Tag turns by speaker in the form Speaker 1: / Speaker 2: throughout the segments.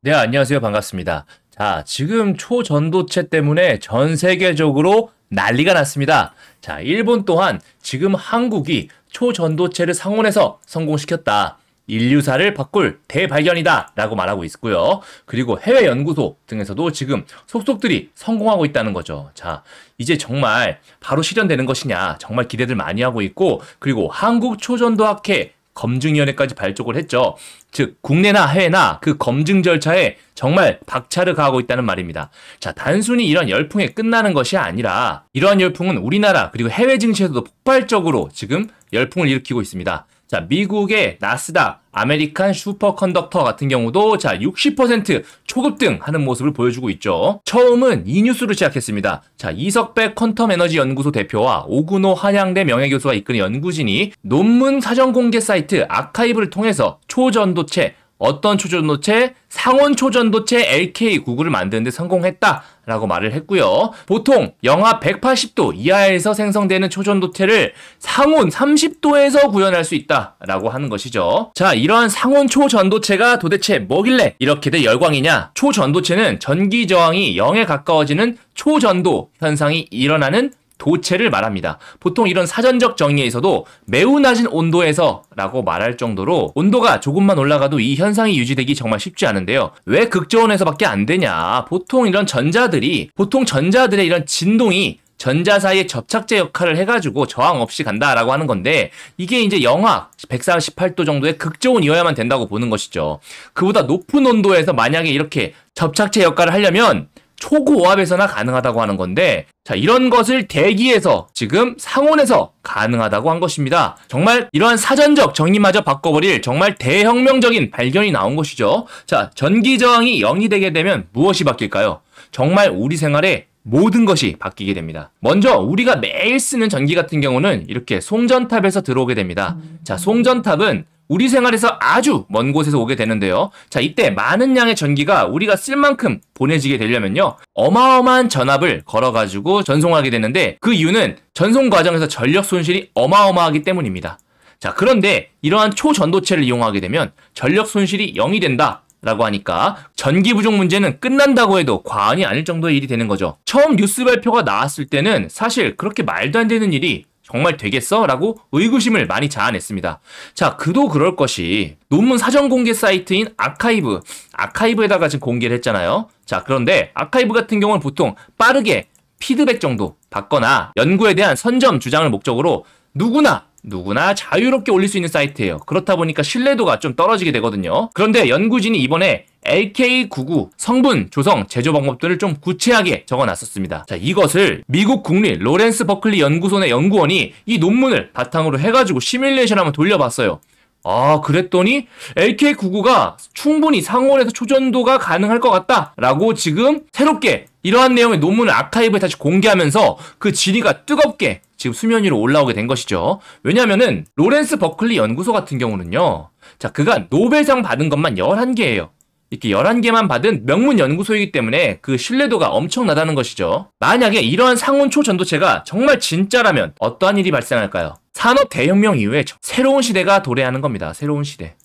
Speaker 1: 네, 안녕하세요. 반갑습니다. 자, 지금 초전도체 때문에 전 세계적으로 난리가 났습니다. 자, 일본 또한 지금 한국이 초전도체를 상온에서 성공시켰다. 인류사를 바꿀 대발견이다 라고 말하고 있고요. 그리고 해외 연구소 등에서도 지금 속속들이 성공하고 있다는 거죠. 자, 이제 정말 바로 실현되는 것이냐 정말 기대들 많이 하고 있고, 그리고 한국 초전도학회 검증위원회까지 발족을 했죠. 즉 국내나 해외나 그 검증 절차에 정말 박차를 가하고 있다는 말입니다. 자, 단순히 이런 열풍에 끝나는 것이 아니라 이러한 열풍은 우리나라 그리고 해외 증시에서도 폭발적으로 지금 열풍을 일으키고 있습니다. 자, 미국의 나스닥, 아메리칸 슈퍼컨덕터 같은 경우도 자 60% 초급등하는 모습을 보여주고 있죠. 처음은 이 뉴스로 시작했습니다. 자, 이석배 퀀텀에너지 연구소 대표와 오근호 한양대 명예교수가 이끄는 연구진이 논문 사전 공개 사이트 아카이브를 통해서 초전도체, 어떤 초전도체? 상온 초전도체 LK99를 만드는 데 성공했다라고 말을 했고요. 보통 영하 180도 이하에서 생성되는 초전도체를 상온 30도에서 구현할 수 있다라고 하는 것이죠. 자, 이러한 상온 초전도체가 도대체 뭐길래 이렇게들 열광이냐? 초전도체는 전기 저항이 0에 가까워지는 초전도 현상이 일어나는 도체를 말합니다. 보통 이런 사전적 정의에서도 매우 낮은 온도에서 라고 말할 정도로 온도가 조금만 올라가도 이 현상이 유지되기 정말 쉽지 않은데요. 왜 극저온에서밖에 안 되냐? 보통 전자들의 이런 진동이 전자 사이의 접착제 역할을 해가지고 저항 없이 간다라고 하는 건데, 이게 이제 영하 148도 정도의 극저온이어야만 된다고 보는 것이죠. 그보다 높은 온도에서 만약에 이렇게 접착제 역할을 하려면 초고압에서나 가능하다고 하는 건데, 자, 이런 것을 대기에서 지금 상온에서 가능하다고 한 것입니다. 정말 이러한 사전적 정의마저 바꿔버릴 정말 대혁명적인 발견이 나온 것이죠. 자, 전기 저항이 0이 되게 되면 무엇이 바뀔까요? 정말 우리 생활에 모든 것이 바뀌게 됩니다. 먼저 우리가 매일 쓰는 전기 같은 경우는 이렇게 송전탑에서 들어오게 됩니다. 자, 송전탑은 우리 생활에서 아주 먼 곳에서 오게 되는데요. 자, 이때 많은 양의 전기가 우리가 쓸 만큼 보내지게 되려면요, 어마어마한 전압을 걸어가지고 전송하게 되는데, 그 이유는 전송 과정에서 전력 손실이 어마어마하기 때문입니다. 자, 그런데 이러한 초전도체를 이용하게 되면 전력 손실이 0이 된다 라고 하니까 전기 부족 문제는 끝난다고 해도 과언이 아닐 정도의 일이 되는 거죠. 처음 뉴스 발표가 나왔을 때는 사실 그렇게 말도 안 되는 일이 정말 되겠어? 라고 의구심을 많이 자아냈습니다. 자, 그도 그럴 것이 논문 사전 공개 사이트인 아카이브에다가 지금 공개를 했잖아요. 자, 그런데 아카이브 같은 경우는 보통 빠르게 피드백 정도 받거나 연구에 대한 선점 주장을 목적으로 누구나 자유롭게 올릴 수 있는 사이트예요. 그렇다 보니까 신뢰도가 좀 떨어지게 되거든요. 그런데 연구진이 이번에 LK99 성분, 조성, 제조 방법들을 좀 구체하게 적어놨었습니다. 자, 이것을 미국 국립 로렌스 버클리 연구소 의 연구원이 이 논문을 바탕으로 해가지고 시뮬레이션 한번 돌려봤어요. 아, 그랬더니 LK99가 충분히 상온에서 초전도가 가능할 것 같다라고 지금 새롭게 이러한 내용의 논문을 아카이브에 다시 공개하면서 그 질의가 뜨겁게 지금 수면 위로 올라오게 된 것이죠. 왜냐면은 로렌스 버클리 연구소 같은 경우는요, 자, 그가 노벨상 받은 것만 11개예요. 이렇게 11개만 받은 명문 연구소이기 때문에 그 신뢰도가 엄청나다는 것이죠. 만약에 이러한 상온 초전도체가 정말 진짜라면 어떠한 일이 발생할까요? 산업 대혁명 이후에 새로운 시대가 도래하는 겁니다. 새로운 시대.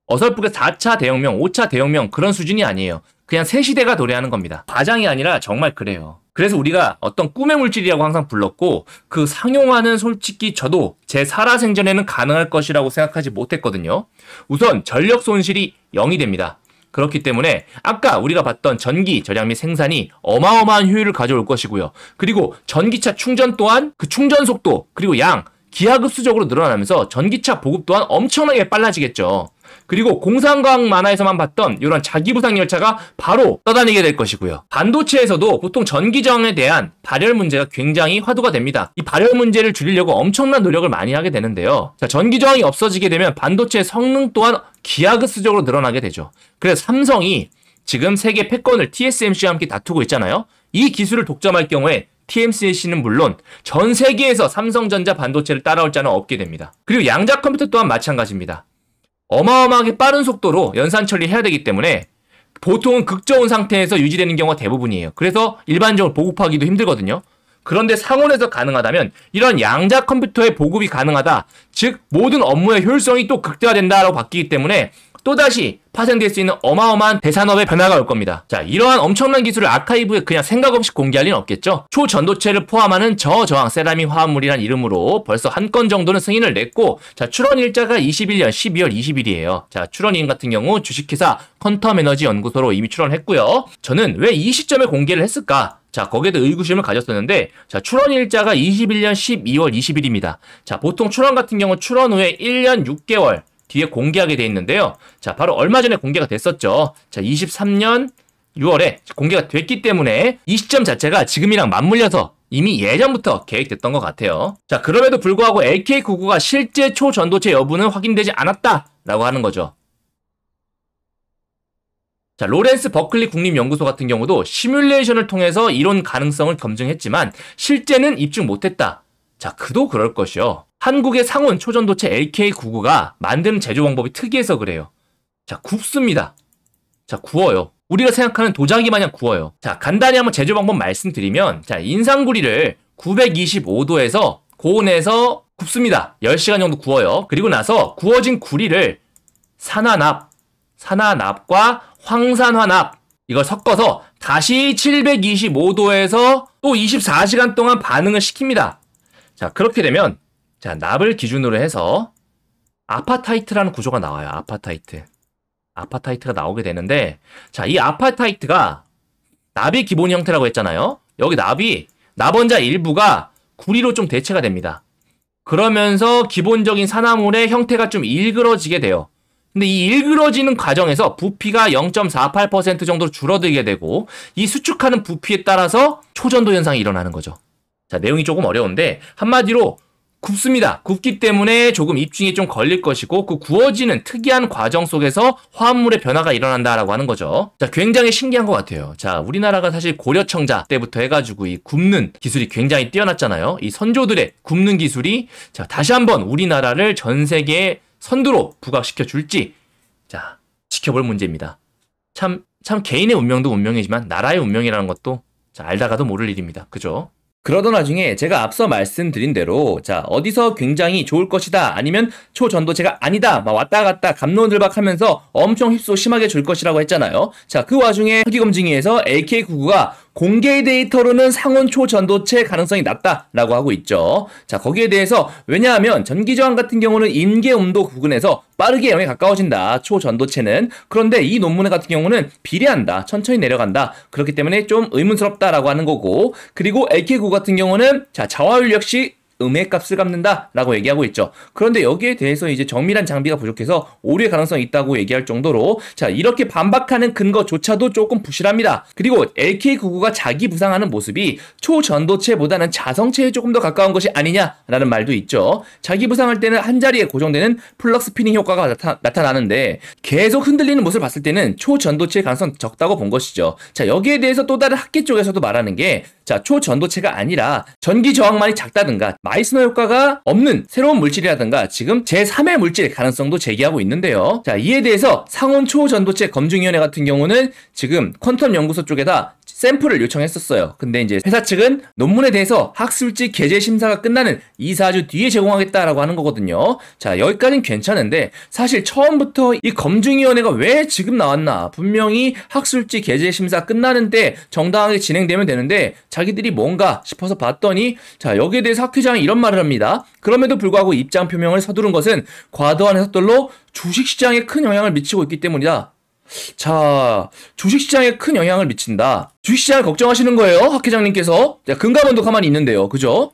Speaker 1: 어설프게 4차 대혁명, 5차 대혁명 그런 수준이 아니에요. 그냥 새 시대가 도래하는 겁니다. 과장이 아니라 정말 그래요. 그래서 우리가 어떤 꿈의 물질이라고 항상 불렀고, 그 상용화는 솔직히 저도 제 살아생전에는 가능할 것이라고 생각하지 못했거든요. 우선 전력 손실이 0이 됩니다. 그렇기 때문에 아까 우리가 봤던 전기 절약 및 생산이 어마어마한 효율을 가져올 것이고요. 그리고 전기차 충전 또한 그 충전 속도 그리고 양 기하급수적으로 늘어나면서 전기차 보급 또한 엄청나게 빨라지겠죠. 그리고 공상과학 만화에서만 봤던 이런 자기부상 열차가 바로 떠다니게 될 것이고요. 반도체에서도 보통 전기 저항에 대한 발열 문제가 굉장히 화두가 됩니다. 이 발열 문제를 줄이려고 엄청난 노력을 많이 하게 되는데요. 자, 전기 저항이 없어지게 되면 반도체의 성능 또한 기하급수적으로 늘어나게 되죠. 그래서 삼성이 지금 세계 패권을 TSMC와 함께 다투고 있잖아요. 이 기술을 독점할 경우에 TSMC는 물론 전 세계에서 삼성전자 반도체를 따라올 자는 없게 됩니다. 그리고 양자 컴퓨터 또한 마찬가지입니다. 어마어마하게 빠른 속도로 연산 처리해야 되기 때문에 보통은 극저온 상태에서 유지되는 경우가 대부분이에요. 그래서 일반적으로 보급하기도 힘들거든요. 그런데 상온에서 가능하다면 이런 양자 컴퓨터의 보급이 가능하다. 즉 모든 업무의 효율성이 또 극대화된다라고 바뀌기 때문에 또다시 파생될 수 있는 어마어마한 대산업의 변화가 올 겁니다. 자, 이러한 엄청난 기술을 아카이브에 그냥 생각 없이 공개할 리는 없겠죠. 초전도체를 포함하는 저저항 세라믹 화합물이란 이름으로 벌써 한 건 정도는 승인을 냈고, 자, 출원 일자가 21년 12월 20일이에요. 자, 출원인 같은 경우 주식회사 퀀텀 에너지 연구소로 이미 출원했고요. 저는 왜 이 시점에 공개를 했을까? 자, 거기에도 의구심을 가졌었는데, 자, 출원 일자가 21년 12월 20일입니다. 자, 보통 출원 같은 경우 출원 후에 1년 6개월 뒤에 공개하게 돼 있는데요. 자, 바로 얼마 전에 공개가 됐었죠. 자, 23년 6월에 공개가 됐기 때문에 이 시점 자체가 지금이랑 맞물려서 이미 예전부터 계획됐던 것 같아요. 자, 그럼에도 불구하고 LK99가 실제 초전도체 여부는 확인되지 않았다라고 하는 거죠. 자, 로렌스 버클리 국립연구소 같은 경우도 시뮬레이션을 통해서 이론 가능성을 검증했지만 실제는 입증 못했다. 자, 그도 그럴 것이요. 한국의 상온 초전도체 LK99가 만드는 제조 방법이 특이해서 그래요. 자, 굽습니다. 자, 구워요. 우리가 생각하는 도자기 마냥 구워요. 자, 간단히 한번 제조 방법 말씀드리면, 자, 인상구리를 925도에서 고온에서 굽습니다. 10시간 정도 구워요. 그리고 나서 구워진 구리를 산화납과 황산화납 이걸 섞어서 다시 725도에서 또 24시간 동안 반응을 시킵니다. 자, 그렇게 되면 자, 납을 기준으로 해서 아파타이트라는 구조가 나와요. 아파타이트가 나오게 되는데, 자, 이 아파타이트가 납이 기본 형태라고 했잖아요. 여기 납원자 일부가 구리로 좀 대체가 됩니다. 그러면서 기본적인 산화물의 형태가 좀 일그러지게 돼요. 근데 이 일그러지는 과정에서 부피가 0.48% 정도로 줄어들게 되고, 이 수축하는 부피에 따라서 초전도 현상이 일어나는 거죠. 자, 내용이 조금 어려운데 한마디로 굽습니다. 굽기 때문에 조금 입증이 좀 걸릴 것이고, 그 구워지는 특이한 과정 속에서 화합물의 변화가 일어난다라고 하는 거죠. 자, 굉장히 신기한 것 같아요. 자, 우리나라가 사실 고려청자 때부터 해가지고 이 굽는 기술이 굉장히 뛰어났잖아요. 이 선조들의 굽는 기술이 자, 다시 한번 우리나라를 전 세계의 선두로 부각시켜 줄지, 자, 지켜볼 문제입니다. 참 개인의 운명도 운명이지만 나라의 운명이라는 것도 자, 알다가도 모를 일입니다. 그죠? 그러던 와중에 제가 앞서 말씀드린 대로 자, 어디서 굉장히 좋을 것이다 아니면 초전도체가 아니다 막 왔다 갔다 갑론을박하면서 엄청 휩소 심하게 줄 것이라고 했잖아요. 자, 그 와중에 허기검증위에서 LK99가 공개 데이터로는 상온 초전도체 가능성이 낮다라고 하고 있죠. 자, 거기에 대해서 왜냐하면 전기저항 같은 경우는 임계온도 구근에서 빠르게 0에 가까워진다. 초전도체는. 그런데 이 논문 같은 경우는 비례한다. 천천히 내려간다. 그렇기 때문에 좀 의문스럽다라고 하는 거고, 그리고 LK99 같은 경우는 자, 자화율 역시 음의 값을 갚는다 라고 얘기하고 있죠. 그런데 여기에 대해서 이제 정밀한 장비가 부족해서 오류의 가능성이 있다고 얘기할 정도로 자, 이렇게 반박하는 근거조차도 조금 부실합니다. 그리고 LK99가 자기 부상하는 모습이 초전도체보다는 자성체에 조금 더 가까운 것이 아니냐라는 말도 있죠. 자기 부상할 때는 한 자리에 고정되는 플럭 스피닝 효과가 나타나는데 계속 흔들리는 모습을 봤을 때는 초전도체의 가능성 적다고 본 것이죠. 자, 여기에 대해서 또 다른 학계 쪽에서도 말하는 게 자, 초전도체가 아니라 전기 저항만이 작다든가 마이스너 효과가 없는 새로운 물질이라든가 지금 제3의 물질 가능성도 제기하고 있는데요. 자, 이에 대해서 상온 초전도체 검증위원회 같은 경우는 지금 퀀텀 연구소 쪽에다 샘플을 요청했었어요. 근데 이제 회사 측은 논문에 대해서 학술지 게재 심사가 끝나는 2-4주 뒤에 제공하겠다라고 하는 거거든요. 자, 여기까지는 괜찮은데 사실 처음부터 이 검증위원회가 왜 지금 나왔나? 분명히 학술지 게재 심사 끝나는데 정당하게 진행되면 되는데 자기들이 뭔가 싶어서 봤더니 자, 여기에 대해서 학 회장이 이런 말을 합니다. 그럼에도 불구하고 입장 표명을 서두른 것은 과도한 해석들로 주식시장에 큰 영향을 미치고 있기 때문이다. 자, 주식시장에 큰 영향을 미친다. 주식시장을 걱정하시는 거예요, 학 회장님께서. 자, 금감원도 가만히 있는데요. 그죠?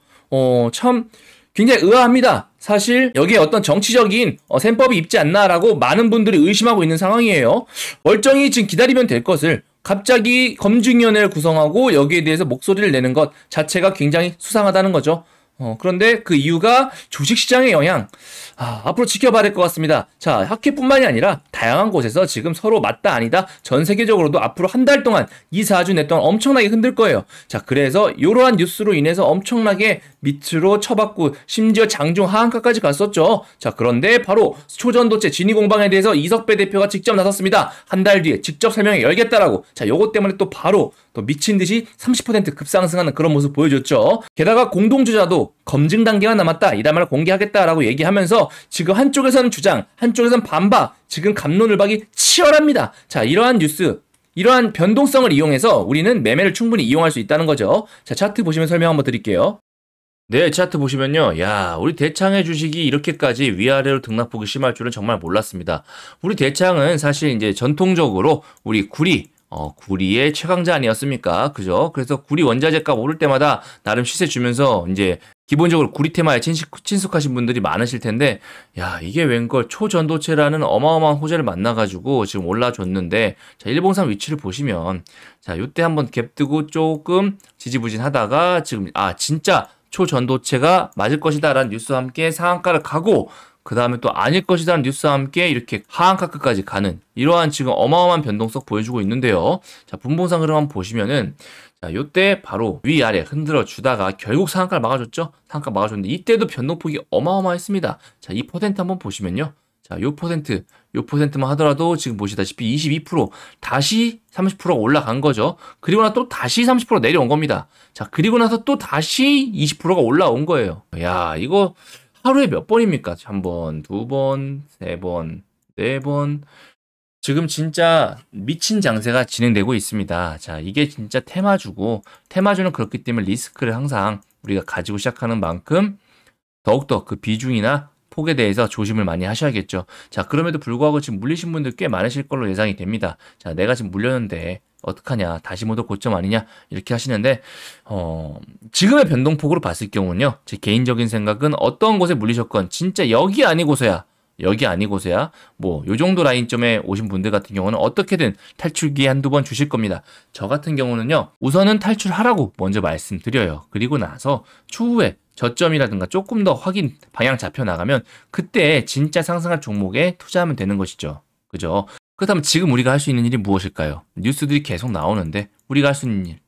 Speaker 1: 참 굉장히 의아합니다. 사실 여기에 어떤 정치적인 셈법이 있지 않나라고 많은 분들이 의심하고 있는 상황이에요. 멀쩡히 지금 기다리면 될 것을 갑자기 검증위원회를 구성하고 여기에 대해서 목소리를 내는 것 자체가 굉장히 수상하다는 거죠. 그런데 그 이유가 주식시장의 영향. 앞으로 지켜봐야 될 것 같습니다. 자, 학회뿐만이 아니라 다양한 곳에서 지금 서로 맞다 아니다 전 세계적으로도 앞으로 한 달 동안 2-4주 내 동안 엄청나게 흔들 거예요. 자, 그래서 이러한 뉴스로 인해서 엄청나게 밑으로 쳐받고 심지어 장중 하한가까지 갔었죠. 자, 그런데 바로 초전도체 진위공방에 대해서 이석배 대표가 직접 나섰습니다. 한 달 뒤에 직접 설명회 열겠다라고. 자, 요것 때문에 또 바로 또 미친 듯이 30% 급상승하는 그런 모습 보여줬죠. 게다가 공동주자도 검증 단계가 남았다. 이란 말을 공개하겠다라고 얘기하면서 지금 한쪽에서는 주장, 한쪽에서는 반박, 지금 갑론을박이 치열합니다. 자, 이러한 뉴스, 이러한 변동성을 이용해서 우리는 매매를 충분히 이용할 수 있다는 거죠. 자, 차트 보시면 설명 한번 드릴게요. 네, 차트 보시면요. 야, 우리 대창의 주식이 이렇게까지 위아래로 등락폭이 심할 줄은 정말 몰랐습니다. 우리 대창은 사실 이제 전통적으로 우리 구리의 최강자 아니었습니까? 그죠? 그래서 구리 원자재 값 오를 때마다 나름 시세 주면서 이제 기본적으로 구리 테마에 친숙하신 분들이 많으실 텐데, 야, 이게 웬걸 초전도체라는 어마어마한 호재를 만나가지고 지금 올라줬는데, 자, 일봉상 위치를 보시면, 자, 요때 한번 갭 뜨고 조금 지지부진하다가 지금, 진짜 초전도체가 맞을 것이다 라는 뉴스와 함께 상한가를 가고, 그 다음에 또 아닐 것이라는 뉴스와 함께 이렇게 하한가까지 가는 이러한 지금 어마어마한 변동성 보여주고 있는데요. 자, 분봉상 흐름 한번 보시면은, 자, 요때 바로 위아래 흔들어 주다가 결국 상한가를 막아줬죠. 상한가 막아줬는데 이때도 변동폭이 어마어마했습니다. 자, 이 퍼센트 한번 보시면요. 자, 요 퍼센트만 하더라도 지금 보시다시피 22% 다시 30%가 올라간 거죠. 그리고 나서 또 다시 30% 내려온 겁니다. 자, 그리고 나서 또 다시 20%가 올라온 거예요. 야, 이거 하루에 몇 번입니까? 한 번, 두 번, 세 번, 네 번. 지금 진짜 미친 장세가 진행되고 있습니다. 자, 이게 진짜 테마주는 그렇기 때문에 리스크를 항상 우리가 가지고 시작하는 만큼 더욱더 그 비중이나 폭에 대해서 조심을 많이 하셔야겠죠. 자, 그럼에도 불구하고 지금 물리신 분들 꽤 많으실 걸로 예상이 됩니다. 자, 내가 지금 물렸는데 어떡하냐, 다시 모두 고점 아니냐, 이렇게 하시는데, 지금의 변동폭으로 봤을 경우는요, 제 개인적인 생각은 어떤 곳에 물리셨건, 진짜 여기 아니고서야, 뭐, 요 정도 라인점에 오신 분들 같은 경우는 어떻게든 탈출기에 한두 번 주실 겁니다. 저 같은 경우는요, 우선은 탈출하라고 먼저 말씀드려요. 그리고 나서 추후에 저점이라든가 조금 더 확인 방향 잡혀 나가면 그때 진짜 상승할 종목에 투자하면 되는 것이죠. 그죠? 그렇다면 지금 우리가 할 수 있는 일이 무엇일까요? 뉴스들이 계속 나오는데 우리가 할 수 있는 일,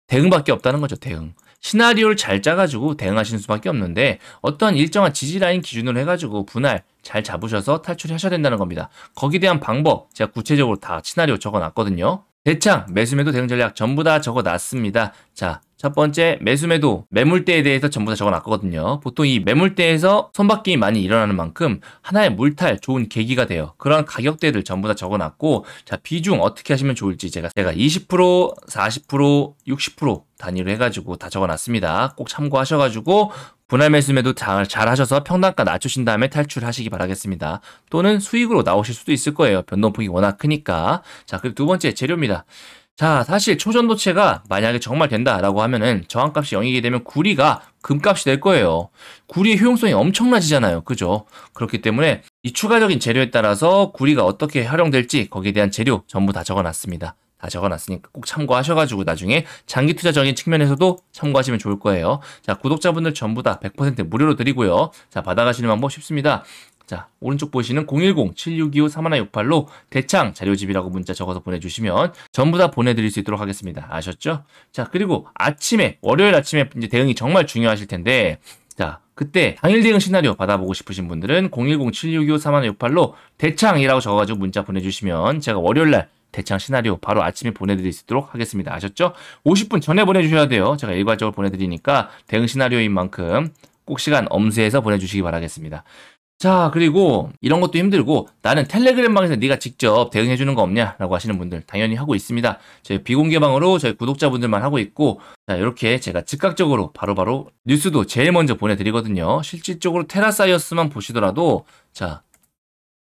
Speaker 1: 대응밖에 없다는 거죠. 대응. 시나리오를 잘 짜가지고 대응하시는 수밖에 없는데 어떠한 일정한 지지라인 기준으로 해가지고 분할 잘 잡으셔서 탈출하셔야 된다는 겁니다. 거기에 대한 방법 제가 구체적으로 다 시나리오 적어놨거든요. 대창, 매수매도 대응 전략 전부 다 적어놨습니다. 자, 첫 번째 매수매도 매물대에 대해서 전부 다 적어놨거든요. 보통 이 매물대에서 손바뀜이 많이 일어나는 만큼 하나의 물탈 좋은 계기가 돼요. 그런 가격대들 전부 다 적어놨고, 자, 비중 어떻게 하시면 좋을지 제가 20%, 40%, 60% 단위로 해가지고 다 적어놨습니다. 꼭 참고하셔가지고 분할 매수매도 잘 하셔서 평단가 낮추신 다음에 탈출하시기 바라겠습니다. 또는 수익으로 나오실 수도 있을 거예요. 변동폭이 워낙 크니까. 자, 그리고 두 번째 재료입니다. 자, 사실 초전도체가 만약에 정말 된다라고 하면은 저항값이 0이게 되면 구리가 금값이 될 거예요. 구리의 효용성이 엄청나지잖아요. 그죠? 그렇기 때문에 이 추가적인 재료에 따라서 구리가 어떻게 활용될지 거기에 대한 재료 전부 다 적어놨습니다. 다 적어놨으니까 꼭 참고하셔가지고 나중에 장기 투자적인 측면에서도 참고하시면 좋을 거예요. 자, 구독자분들 전부 다 100% 무료로 드리고요. 자, 받아가시는 방법 쉽습니다. 자, 오른쪽 보시는 010-7625-3168로 대창 자료집이라고 문자 적어서 보내주시면 전부 다 보내드릴 수 있도록 하겠습니다. 아셨죠? 자, 그리고 월요일 아침에 이제 대응이 정말 중요하실 텐데, 자, 그때 당일 대응 시나리오 받아보고 싶으신 분들은 010-7625-3168로 대창이라고 적어가지고 문자 보내주시면 제가 월요일날 대창 시나리오 바로 아침에 보내드릴 수 있도록 하겠습니다. 아셨죠? 50분 전에 보내주셔야 돼요. 제가 일괄적으로 보내드리니까 대응 시나리오인 만큼 꼭 시간 엄수해서 보내주시기 바라겠습니다. 자, 그리고 이런 것도 힘들고 나는 텔레그램 방에서 네가 직접 대응해주는 거 없냐? 라고 하시는 분들 당연히 하고 있습니다. 저희 비공개 방으로 저희 구독자분들만 하고 있고, 자, 이렇게 제가 즉각적으로 바로바로 뉴스도 제일 먼저 보내드리거든요. 실질적으로 테라사이어스만 보시더라도, 자,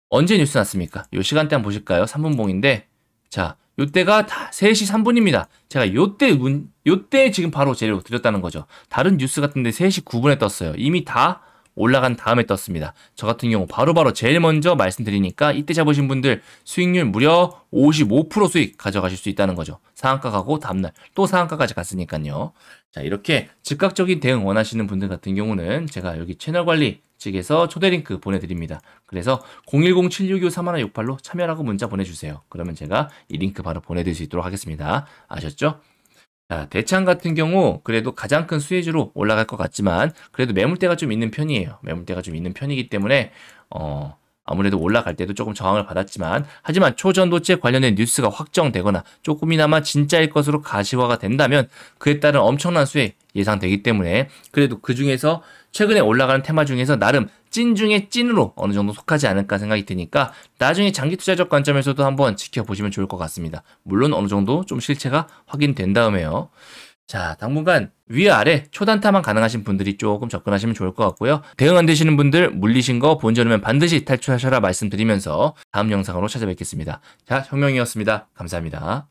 Speaker 1: 언제 뉴스 났습니까? 요 시간대 한번 보실까요? 3분봉인데, 자, 요때가 다 3시 3분입니다. 제가 요때 지금 바로 재료 드렸다는 거죠. 다른 뉴스 같은데 3시 9분에 떴어요. 이미 다 올라간 다음에 떴습니다. 저 같은 경우 바로바로 제일 먼저 말씀드리니까 이때 잡으신 분들 수익률 무려 55% 수익 가져가실 수 있다는 거죠. 상한가 가고 다음날 또 상한가까지 갔으니까요. 자, 이렇게 즉각적인 대응 원하시는 분들 같은 경우는 제가 여기 채널 관리 측에서 초대 링크 보내드립니다. 그래서 010-7625-3168로 참여라고 문자 보내주세요. 그러면 제가 이 링크 바로 보내드릴 수 있도록 하겠습니다. 아셨죠? 자, 대창 같은 경우 그래도 가장 큰 수혜주로 올라갈 것 같지만 그래도 매물대가 좀 있는 편이에요. 매물대가 좀 있는 편이기 때문에 아무래도 올라갈 때도 조금 저항을 받았지만 하지만 초전도체 관련된 뉴스가 확정되거나 조금이나마 진짜일 것으로 가시화가 된다면 그에 따른 엄청난 수혜 예상되기 때문에 그래도 그 중에서 최근에 올라가는 테마 중에서 나름 찐 중에 찐으로 어느 정도 속하지 않을까 생각이 드니까 나중에 장기 투자적 관점에서도 한번 지켜보시면 좋을 것 같습니다. 물론 어느 정도 좀 실체가 확인된 다음에요. 자, 당분간 위아래 초단타만 가능하신 분들이 조금 접근하시면 좋을 것 같고요. 대응 안 되시는 분들 물리신 거 본전이면 반드시 탈출하셔라 말씀드리면서 다음 영상으로 찾아뵙겠습니다. 자, 혁명이었습니다. 감사합니다.